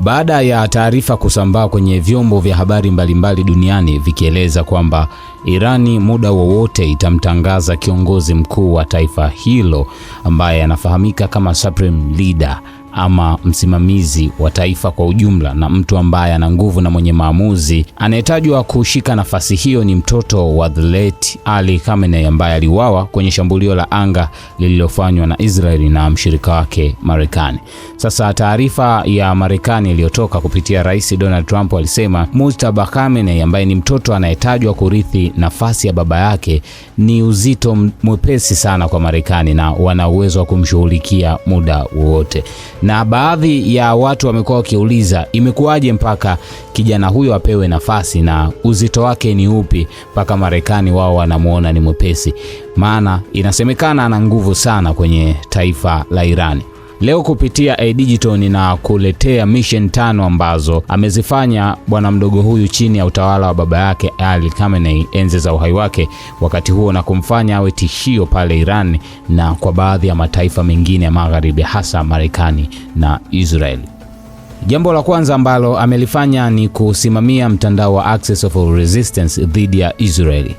baada ya taarifa kusambaa kwenye vyombo vya habari mbalimbali duniani vikieleza kwamba Irani muda wowote itamtangaza kiongozi mkuu wa taifa hilo ambaye anafahamika kama supreme leader ama msimamizi wa taifa kwa ujumla, na mtu ambaye ana nguvu na mwenye maamuzi. Anayetajwa kushika nafasi hiyo ni mtoto wa the late Ali Khamenei ambaye aliuawa kwenye shambulio la anga lililofanywa na Israeli na mshirika wake Marekani. Sasa taarifa ya Marekani iliyotoka kupitia Rais Donald Trump alisema Mujtaba Khamenei ambaye ni mtoto anayetajwa kurithi nafasi ya baba yake ni uzito mwepesi sana kwa Marekani na wana uwezo wa kumshughulikia muda wowote. Na baadhi ya watu wamekuwa wakiuliza imekuwaje mpaka kijana huyo apewe nafasi na uzito wake ni upi mpaka Marekani wao wanamuona ni mwepesi. Maana inasemekana ana nguvu sana kwenye taifa la Irani. Leo kupitia A-Digital na kuletea mission 5 ambazo amezifanya bwana mdogo huyu chini ya utawala wa baba yake Ali Khamenei enzi za uhai wake, wakati huo na kumfanya awe tishio pale Iran na kwa baadhi ya mataifa mengine ya magharibi, hasa Marekani na Israeli. Jambo la kwanza ambalo amelifanya ni kusimamia mtandao wa Axis of Resistance dhidi ya Israeli.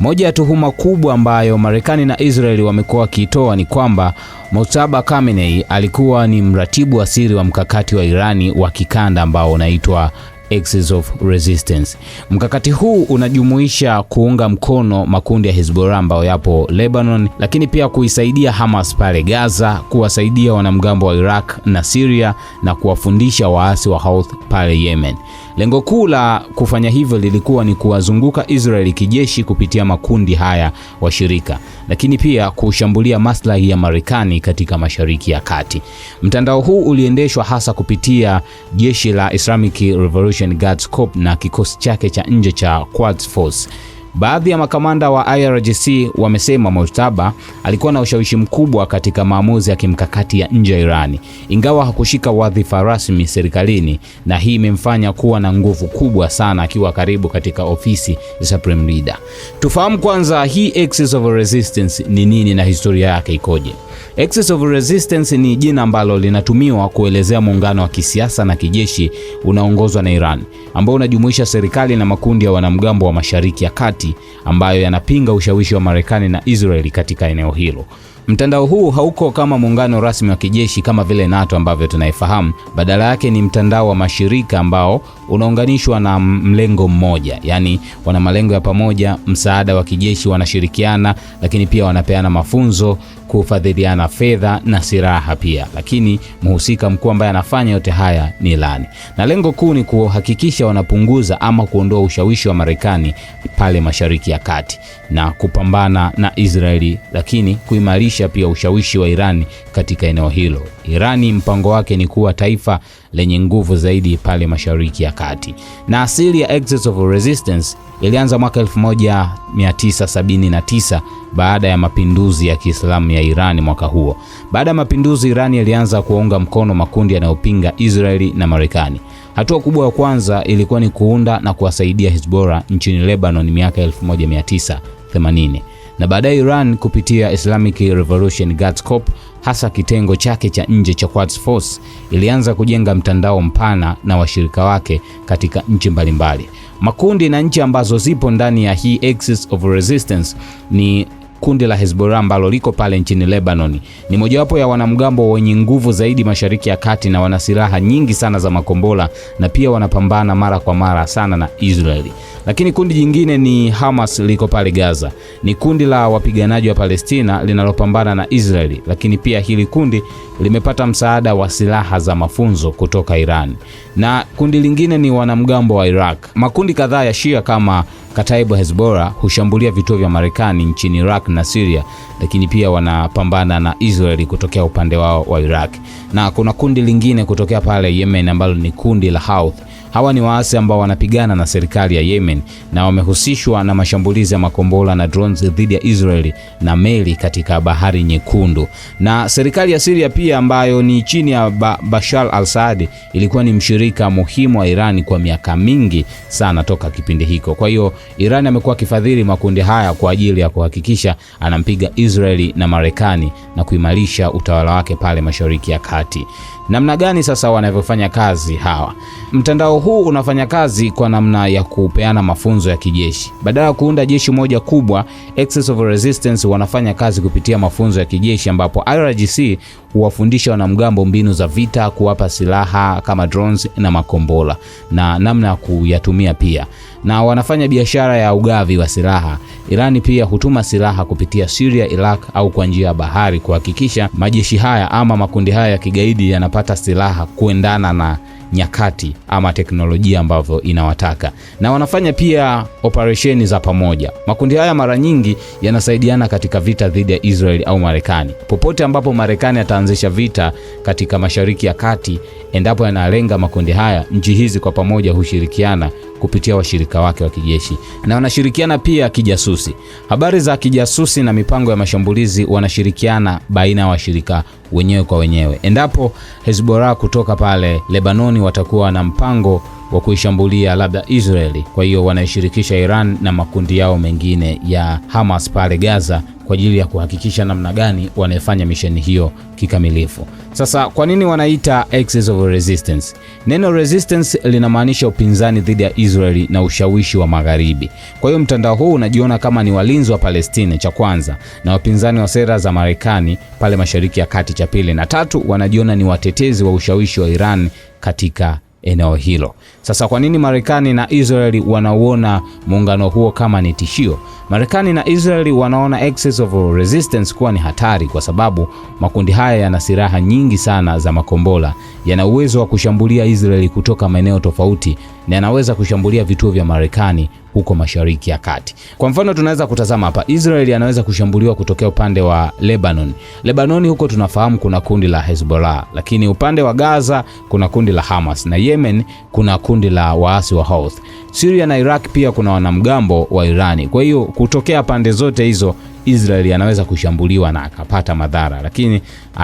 Moja ya tuhuma kubwa ambayo Marekani na Israeli wamekuwa wakitoa ni kwamba Mujtaba Khamenei alikuwa ni mratibu wa siri wa mkakati wa Irani wa kikanda ambao unaitwa Axis of Resistance. Mkakati huu unajumuisha kuunga mkono makundi ya Hezbollah ambayo yapo Lebanon, lakini pia kuisaidia Hamas pale Gaza, kuwasaidia wanamgambo wa Iraq na Syria na kuwafundisha waasi wa Houthi pale Yemen. Lengo kuu la kufanya hivyo lilikuwa ni kuwazunguka Israeli kijeshi kupitia makundi haya washirika, lakini pia kushambulia maslahi ya Marekani katika Mashariki ya Kati. Mtandao huu uliendeshwa hasa kupitia jeshi la Islamic Revolution Guards Corps na kikosi chake cha nje cha Quds Force. Baadhi ya makamanda wa IRGC wamesema Mujtaba alikuwa na ushawishi mkubwa katika maamuzi ya kimkakati ya nje ya Irani, ingawa hakushika wadhifa rasmi serikalini, na hii imemfanya kuwa na nguvu kubwa sana akiwa karibu katika ofisi ya Supreme Leader. Tufahamu kwanza hii Axis of Resistance ni nini na historia yake ikoje. Axis of Resistance ni jina ambalo linatumiwa kuelezea muungano wa kisiasa na kijeshi unaongozwa na Iran, ambao unajumuisha serikali na makundi ya wanamgambo wa Mashariki ya Kati ambayo yanapinga ushawishi wa Marekani na Israeli katika eneo hilo. Mtandao huu hauko kama muungano rasmi wa kijeshi kama vile NATO ambavyo tunaifahamu. Badala yake ni mtandao wa mashirika ambao unaunganishwa na mlengo mmoja, yani wana malengo ya pamoja, msaada wa kijeshi, wanashirikiana, lakini pia wanapeana mafunzo, kufadhiliana fedha na silaha pia. Lakini mhusika mkuu ambaye anafanya yote haya ni Iran. Na lengo kuu ni kuhakikisha wanapunguza ama kuondoa ushawishi wa Marekani pale Mashariki ya Kati na kupambana na Israeli, lakini kuimarisha pia ushawishi wa Irani katika eneo hilo. Irani mpango wake ni kuwa taifa lenye nguvu zaidi pale Mashariki ya Kati. Na asili ya Axis of Resistance ilianza mwaka 1979 baada ya mapinduzi ya Kiislamu ya Irani mwaka huo. Baada ya mapinduzi, Irani ilianza kuunga mkono makundi yanayopinga Israeli na Marekani. Hatua kubwa ya kwanza ilikuwa ni kuunda na kuwasaidia Hezbollah nchini Lebanon miaka 1980. Na baadaye Iran kupitia Islamic Revolution Guards Corps, hasa kitengo chake cha nje cha Quds Force, ilianza kujenga mtandao mpana na washirika wake katika nchi mbalimbali. Makundi na nchi ambazo zipo ndani ya hii Axis of Resistance ni kundi la Hezbollah ambalo liko pale nchini Lebanon. Ni mojawapo ya wanamgambo wenye nguvu zaidi Mashariki ya Kati na wana silaha nyingi sana za makombola, na pia wanapambana mara kwa mara sana na Israeli. Lakini kundi jingine ni Hamas liko pale Gaza. Ni kundi la wapiganaji wa Palestina linalopambana na Israeli, lakini pia hili kundi limepata msaada wa silaha za mafunzo kutoka Iran. Na kundi lingine ni wanamgambo wa Iraq. Makundi kadhaa ya Shia kama Kataibu Hezbollah hushambulia vituo vya Marekani nchini Iraq na Syria, lakini pia wanapambana na Israeli kutokea upande wao wa Iraq. Na kuna kundi lingine kutokea pale Yemen ambalo ni kundi la Houthi. Hawa ni waasi ambao wanapigana na serikali ya Yemen na wamehusishwa na mashambulizi ya makombola na drones dhidi ya Israeli na meli katika Bahari Nyekundu. Na serikali ya Syria pia ambayo ni chini ya Bashar al-Assad ilikuwa ni mshirika muhimu wa Iran kwa miaka mingi sana toka kipindi hiko. Kwa hiyo Iran amekuwa kifadhili makundi haya kwa ajili ya kuhakikisha anampiga Israeli na Marekani na kuimarisha utawala wake pale Mashariki ya Kati. Namna gani sasa wanavyofanya kazi hawa? Mtandao huu unafanya kazi kwa namna ya kupeana mafunzo ya kijeshi. Badala ya kuunda jeshi moja kubwa, Axis of Resistance wanafanya kazi kupitia mafunzo ya kijeshi, ambapo IRGC huwafundisha wanamgambo mbinu za vita, kuwapa silaha kama drones na makombola na namna ya kuyatumia pia. Na wanafanya biashara ya ugavi wa silaha. Irani pia hutuma silaha kupitia Syria, Iraq au kwa njia ya bahari kuhakikisha majeshi haya ama makundi haya ya kigaidi yanapata silaha kuendana na nyakati ama teknolojia ambavyo inawataka. Na wanafanya pia operesheni za pamoja. Makundi haya mara nyingi yanasaidiana katika vita dhidi ya Israeli au Marekani. Popote ambapo Marekani ataanzisha vita katika Mashariki ya Kati, endapo yanalenga makundi haya, nchi hizi kwa pamoja hushirikiana kupitia washirika wake wa kijeshi. Na wanashirikiana pia kijasusi. Habari za kijasusi na mipango ya mashambulizi wanashirikiana baina ya washirika wenyewe kwa wenyewe. Endapo Hezbollah kutoka pale Lebanoni watakuwa na mpango wa kuishambulia labda Israeli, kwa hiyo wanaishirikisha Iran na makundi yao mengine ya Hamas pale Gaza kwa ajili ya kuhakikisha namna gani wanaifanya misheni hiyo kikamilifu. Sasa kwa nini wanaita Axis of Resistance? Neno resistance linamaanisha upinzani dhidi ya Israeli na ushawishi wa magharibi. Kwa hiyo mtandao huu unajiona kama ni walinzi wa Palestina cha kwanza, na wapinzani wa sera za Marekani pale Mashariki ya Kati cha pili, na tatu wanajiona ni watetezi wa ushawishi wa Iran katika eneo hilo. Sasa kwa nini Marekani na Israeli wanauona muungano huo kama ni tishio? Marekani na Israeli wanaona Axis of Resistance kuwa ni hatari kwa sababu makundi haya yana silaha nyingi sana za makombola, yana uwezo wa kushambulia Israeli kutoka maeneo tofauti na yanaweza kushambulia vituo vya Marekani huko Mashariki ya Kati. Kwa mfano tunaweza kutazama hapa, Israeli anaweza kushambuliwa kutokea upande wa Lebanon. Lebanon huko tunafahamu kuna kundi la Hezbollah, lakini upande wa Gaza kuna kundi la Hamas, na Yemen kuna kundi la waasi wa Houthi. Syria na Iraq pia kuna wanamgambo wa Irani. Kwa hiyo kutokea pande zote hizo Israeli anaweza kushambuliwa na akapata madhara, lakini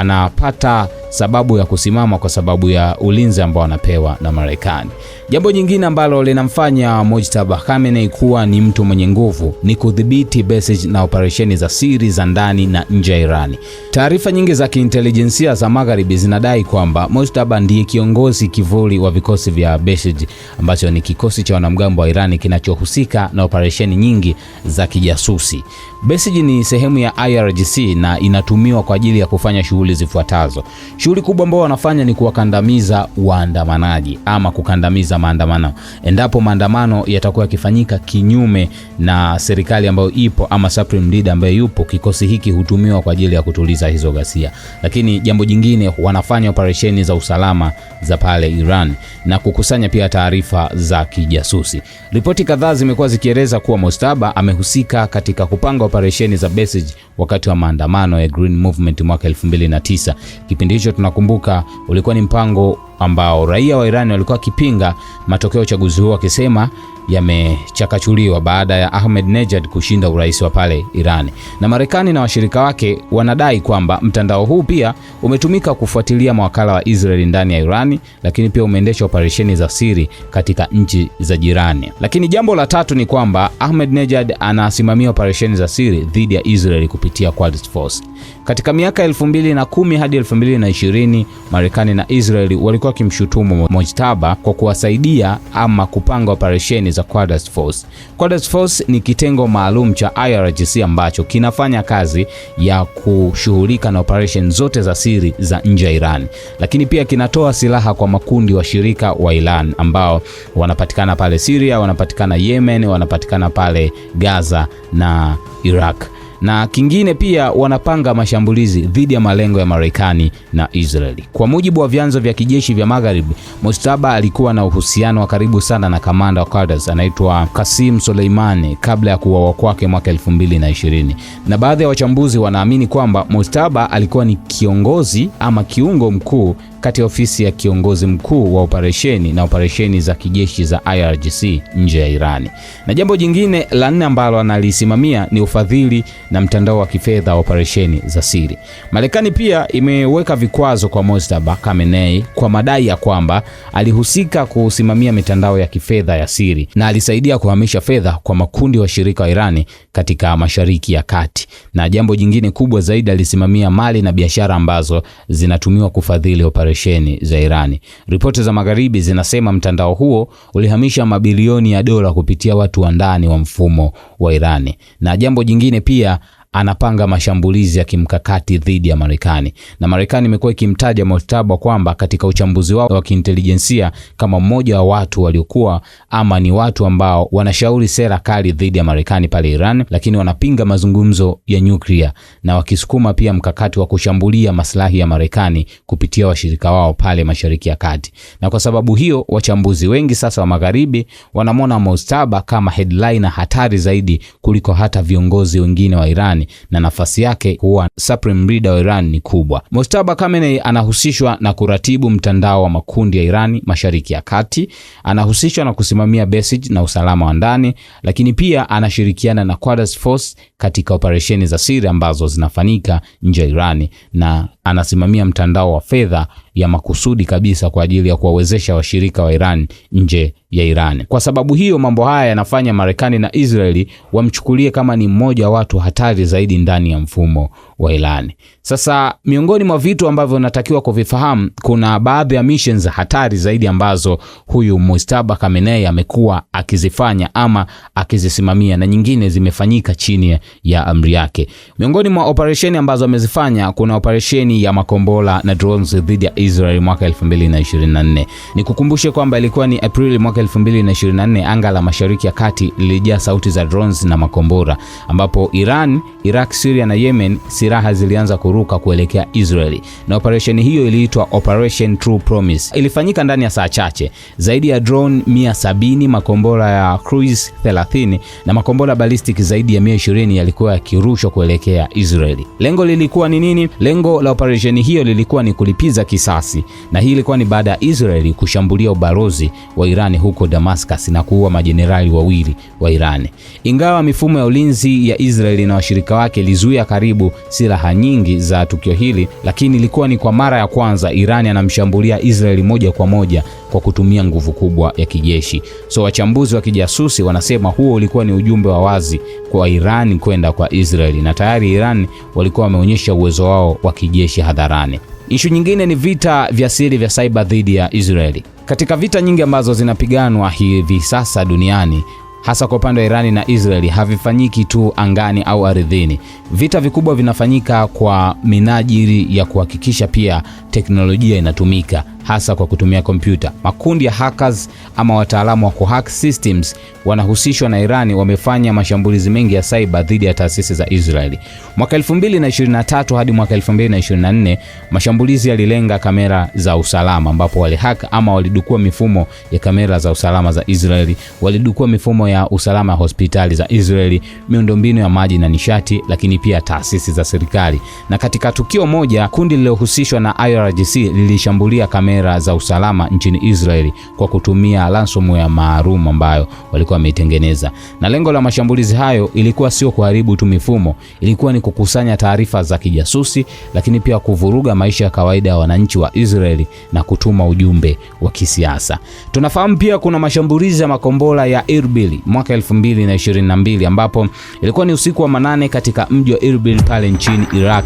anapata sababu ya kusimama kwa sababu ya ulinzi ambao anapewa na Marekani. Jambo jingine ambalo linamfanya Mojtaba Khamenei kuwa ni mtu mwenye nguvu ni kudhibiti bases na operesheni za siri za ndani na nje ya Irani. Taarifa nyingi za kiintelijensia za Magharibi zinadai kwamba Mojtaba ndiye kiongozi kivuli wa vikosi vya Basij, ambacho ni kikosi cha wanamgambo wa Irani kinachohusika na operesheni nyingi za kijasusi. Basij ni sehemu ya IRGC na inatumiwa kwa ajili ya kufanya shughuli zifuatazo. Shughuli kubwa ambayo wanafanya ni kuwakandamiza waandamanaji ama kukandamiza maandamano. Endapo maandamano yatakuwa yakifanyika kinyume na serikali ambayo ipo ama supreme leader ambaye yupo, kikosi hiki hutumiwa kwa ajili ya kutuliza hizo ghasia. Lakini jambo jingine, wanafanya operesheni za usalama za pale Iran na kukusanya pia taarifa za kijasusi. Ripoti kadhaa zimekuwa zikieleza kuwa Mojtaba amehusika katika kupanga operesheni za Basij wakati wa maandamano ya Green Movement mwaka 2009. Kipindi hicho tunakumbuka ulikuwa ni mpango ambao raia wa Iran walikuwa kipinga matokeo ya uchaguzi huo, wakisema yamechakachuliwa baada ya Ahmadinejad kushinda urais wa pale Iran. Na Marekani na washirika wake wanadai kwamba mtandao huu pia umetumika kufuatilia mawakala wa Israeli ndani ya Iran, lakini pia umeendesha operesheni za siri katika nchi za jirani. Lakini jambo la tatu ni kwamba Ahmadinejad anasimamia operesheni za siri dhidi ya Israeli kupitia Quds Force. Katika miaka 2010 hadi 2020, Marekani na Israeli walikuwa kimshutumu Mojtaba kwa kuwasaidia ama kupanga operesheni za Quds Force. Quds Force ni kitengo maalum cha IRGC ambacho kinafanya kazi ya kushughulika na operation zote za siri za nje ya Iran, lakini pia kinatoa silaha kwa makundi washirika wa Iran ambao wanapatikana pale Syria, wanapatikana Yemen, wanapatikana pale Gaza na Iraq. Na kingine pia wanapanga mashambulizi dhidi ya malengo ya Marekani na Israeli. Kwa mujibu wa vyanzo vya kijeshi vya Magharibi, Mojtaba alikuwa na uhusiano wa karibu sana na kamanda wa Quds anaitwa Qasim Soleimani kabla ya kuuawa kwake mwaka 2020. Na baadhi ya wachambuzi wanaamini kwamba Mojtaba alikuwa ni kiongozi ama kiungo mkuu kati ya ofisi ya kiongozi mkuu wa operesheni na operesheni za kijeshi za IRGC nje ya Irani. Na jambo jingine la nne ambalo analisimamia ni ufadhili na mtandao wa kifedha wa operesheni za siri. Marekani pia imeweka vikwazo kwa Mojtaba Khamenei kwa madai ya kwamba alihusika kusimamia mitandao ya kifedha ya siri na alisaidia kuhamisha fedha kwa makundi washirika wa Irani katika Mashariki ya Kati. Na jambo jingine kubwa zaidi, alisimamia mali na biashara ambazo zinatumiwa kufadhili operesheni za Irani. Ripoti za Magharibi zinasema mtandao huo ulihamisha mabilioni ya dola kupitia watu wa ndani wa mfumo wa Irani. Na jambo jingine pia, anapanga mashambulizi ya kimkakati dhidi ya Marekani. Na Marekani imekuwa ikimtaja Mojtaba kwamba katika uchambuzi wao wa kiintelijensia kama mmoja wa watu waliokuwa ama ni watu ambao wanashauri sera kali dhidi ya Marekani pale Iran, lakini wanapinga mazungumzo ya nyuklia na wakisukuma pia mkakati wa kushambulia maslahi ya Marekani kupitia washirika wao pale Mashariki ya Kati. Na kwa sababu hiyo, wachambuzi wengi sasa wa Magharibi wanamwona Mojtaba kama headliner hatari zaidi kuliko hata viongozi wengine wa Iran, na nafasi yake kuwa supreme leader wa Iran ni kubwa. Mojtaba Khamenei anahusishwa na kuratibu mtandao wa makundi ya Irani Mashariki ya Kati, anahusishwa na kusimamia Basij na usalama wa ndani, lakini pia anashirikiana na Quds Force katika operesheni za siri ambazo zinafanyika nje ya Irani, na anasimamia mtandao wa fedha ya makusudi kabisa kwa ajili ya kuwawezesha washirika wa Iran nje ya Iran. Kwa sababu hiyo, mambo haya yanafanya Marekani na Israeli wamchukulie kama ni mmoja wa watu hatari zaidi ndani ya mfumo wa Iran. Sasa miongoni mwa vitu ambavyo natakiwa kuvifahamu, kuna baadhi ya missions hatari zaidi ambazo huyu Mojtaba Khamenei amekuwa akizifanya ama akizisimamia, na nyingine zimefanyika chini ya amri yake. Miongoni mwa operesheni ambazo amezifanya, kuna operesheni ya makombora na drones dhidi ya Israel mwaka 2024. Nikukumbushe kwamba ilikuwa ni Aprili mwaka 2024, anga la Mashariki ya Kati lilijaa sauti za drones na makombora, ambapo Iran, Iraq, Syria na Yemen silaha zilianza kuruka kuelekea Israeli. Na operesheni hiyo iliitwa Operation True Promise. Ilifanyika ndani ya saa chache. Zaidi ya drone 170, makombora ya cruise 30 na makombora ballistic zaidi ya 120 yalikuwa yakirushwa kuelekea Israeli. Lengo lilikuwa ni nini? Lengo la operesheni hiyo lilikuwa ni kulipiza kisasi, na hii ilikuwa ni baada ya Israeli kushambulia ubalozi wa Irani huko Damascus na kuua majenerali wawili wa Irani. Ingawa mifumo ya ulinzi ya Israeli na washirika wake ilizuia karibu silaha nyingi za tukio hili, lakini ilikuwa ni kwa mara ya kwanza Irani anamshambulia Israeli moja kwa moja kwa kutumia nguvu kubwa ya kijeshi. So wachambuzi wa kijasusi wanasema huo ulikuwa ni ujumbe wa wazi kwa Irani kwenda kwa Israeli, na tayari Irani walikuwa wameonyesha uwezo wao wa kijeshi hadharani. Ishu nyingine ni vita vya siri vya cyber dhidi ya Israeli. Katika vita nyingi ambazo zinapiganwa hivi sasa duniani, hasa kwa upande wa Irani na Israeli, havifanyiki tu angani au ardhini. Vita vikubwa vinafanyika kwa minajili ya kuhakikisha pia teknolojia inatumika, hasa kwa kutumia kompyuta. Makundi ya hackers ama wataalamu wa kuhack systems wanahusishwa na Irani wamefanya mashambulizi mengi ya cyber dhidi ya taasisi za Israeli. Mwaka 2023 hadi mwaka 2024, mashambulizi yalilenga kamera za usalama, ambapo walihack ama walidukua mifumo ya kamera za usalama za Israeli, walidukua mifumo ya usalama ya hospitali za Israeli, miundombinu ya maji na nishati, lakini pia taasisi za serikali. Na katika tukio moja, kundi lilohusishwa na IRGC lilishambulia kamera za usalama nchini Israeli kwa kutumia ransomware maalum ambayo walikuwa wameitengeneza. Na lengo la mashambulizi hayo ilikuwa sio kuharibu tu mifumo, ilikuwa ni kukusanya taarifa za kijasusi, lakini pia kuvuruga maisha ya kawaida ya wananchi wa Israeli na kutuma ujumbe wa kisiasa. Tunafahamu pia kuna mashambulizi ya makombora ya Erbil mwaka 2022, ambapo ilikuwa ni usiku wa manane katika mji wa Erbil pale nchini Iraq,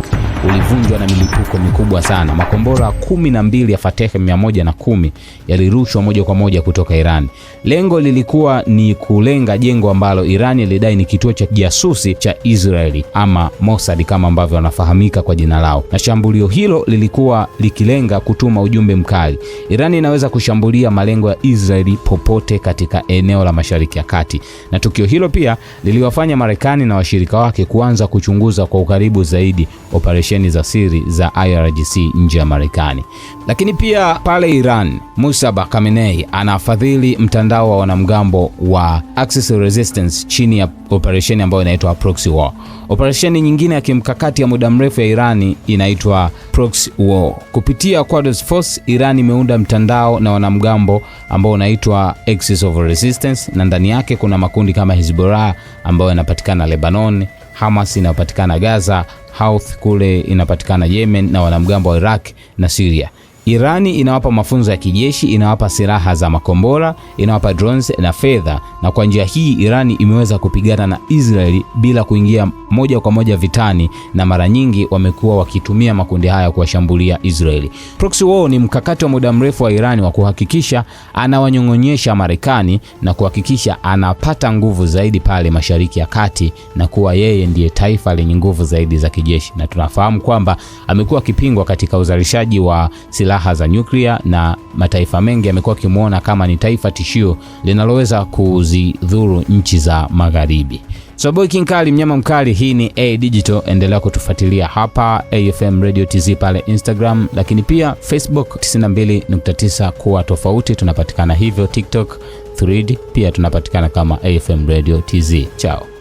ulivunjwa na milipuko mikubwa sana. Makombora 12 ya Fateh 110 yalirushwa moja kwa moja kutoka Iran. Lengo lilikuwa ni kulenga jengo ambalo Iran ilidai ni kituo cha jasusi cha Israeli ama Mossad kama ambavyo wanafahamika kwa jina lao. Na shambulio hilo lilikuwa likilenga kutuma ujumbe mkali: Iran inaweza kushambulia malengo ya Israeli popote katika eneo la Mashariki ya Kati. Na tukio hilo pia liliwafanya Marekani na washirika wake kuanza kuchunguza kwa ukaribu zaidi operesheni za siri za IRGC nje ya Marekani. Lakini pia pale Iran, Mojtaba Khamenei anafadhili mtandao wa wanamgambo wa Axis Resistance chini ya operesheni ambayo inaitwa Proxy War. Operesheni nyingine ya kimkakati ya muda mrefu ya Irani inaitwa Proxy War. Kupitia Quds Force, Iran imeunda mtandao na wanamgambo ambao unaitwa Axis of Resistance, na ndani yake kuna makundi kama Hezbollah ambayo yanapatikana Lebanon, Hamas inapatikana Gaza, Houthi kule inapatikana Yemen, na wanamgambo wa Iraq na Syria. Irani inawapa mafunzo ya kijeshi, inawapa silaha za makombora, inawapa drones na fedha, na kwa njia hii Irani imeweza kupigana na Israeli bila kuingia moja kwa moja vitani, na mara nyingi wamekuwa wakitumia makundi haya kuwashambulia Israeli. Proxy war ni mkakati wa muda mrefu wa Irani wa kuhakikisha anawanyong'onyesha Marekani na kuhakikisha anapata nguvu zaidi pale Mashariki ya Kati, na kuwa yeye ndiye taifa lenye nguvu zaidi za kijeshi. Na tunafahamu kwamba amekuwa akipingwa katika uzalishaji wa silaha za nyuklia, na mataifa mengi yamekuwa kimuona kama ni taifa tishio linaloweza kuzidhuru nchi za magharibi. So boy King Kali, mnyama mkali. Hii ni A Digital, endelea kutufuatilia hapa AFM Radio TZ pale Instagram, lakini pia Facebook 92.9 kuwa tofauti tunapatikana hivyo, TikTok, Thread pia tunapatikana kama AFM Radio TZ. Chao.